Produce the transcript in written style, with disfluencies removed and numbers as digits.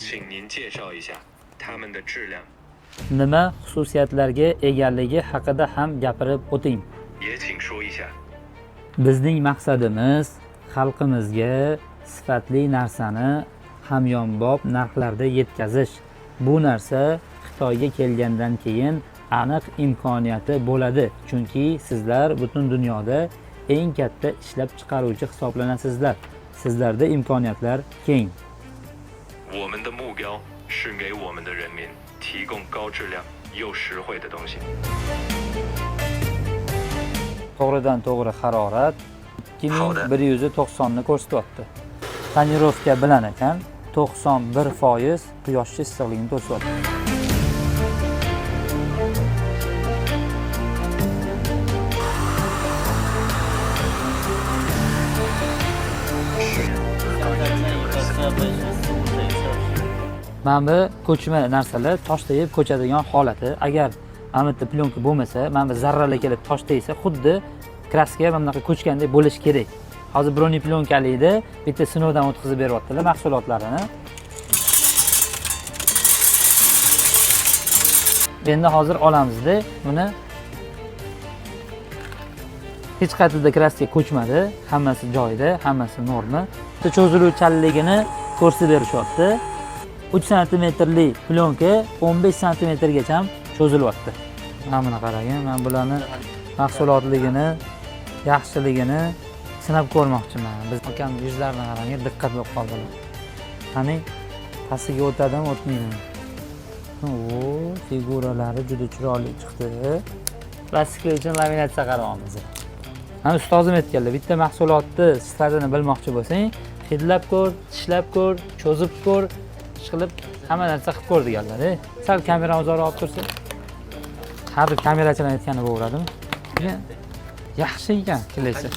请您介绍一下它们的质量。 Nima xususiyatlarga egaligi haqida ham gapirib o'ting. 也请说一下。 Bizning maqsadimiz xalqimizga sifatli narsani hamyonbop narxlarda yetkazish. Bu narsa Xitoyga kelgandan keyin aniq imkoniyati bo'ladi, chunki sizlar butun dunyoda eng katta ishlab chiqaruvchi hisoblanasizlar. Sizlarda imkoniyatlar keng. 我们的目标是给我们的人民提供高质量又实惠的东西。 To'g'ridan to'g'ri harorat 2190 ni ko'rsatyapti. Tonirovka bilan ekan 91% quyoshchi issiqligini ko'rsatyapti. Mana bu ko'chma narsalar tosh tegib ko'chadigan holati. Agar mana bu plyonka bo'lmasa, mana bu zarralar kelib tosh tegsa, xuddi kraska mana bunaqa ko'chgandek bo'lishi kerak. Hozir broni plyonkalikda bitta sinovdan o'tkazib beryaptilar mahsulotlarini. Endi hozir olamizda buni hech qayerda kraska ko'chmadi, hammasi joyida, hammasi norma. Cho'ziluvchanligini ko'rsatib berishyapti. 3 santimetrli plyonka 15 santimetrgacha cho'zilyapti. Mana buni qarang, men bularni mahsulotligini, yaxshiligini sinab ko'rmoqchiman. Biz akam yuzlarini qarang, diqqat bo'lib qoldilar. Qani, pastiga o'tadimi, o'tmaydimi? O, figuralari juda chiroyli chiqdi. Plastiklar uchun laminatsiya qaryapmiz. Mana ustozim aytganlar, bitta mahsulotni sifatini bilmoqchi bo'lsang, hidlab ko'r, tishlab ko'r, cho'zib ko'r, qilib hamma narsa qilib ko'r deganlar. Sal kamerani uzoqroq olib tursa, har bir kamerachilar aytgani bo'laveradimi? Yaxshi ekan, kelasi.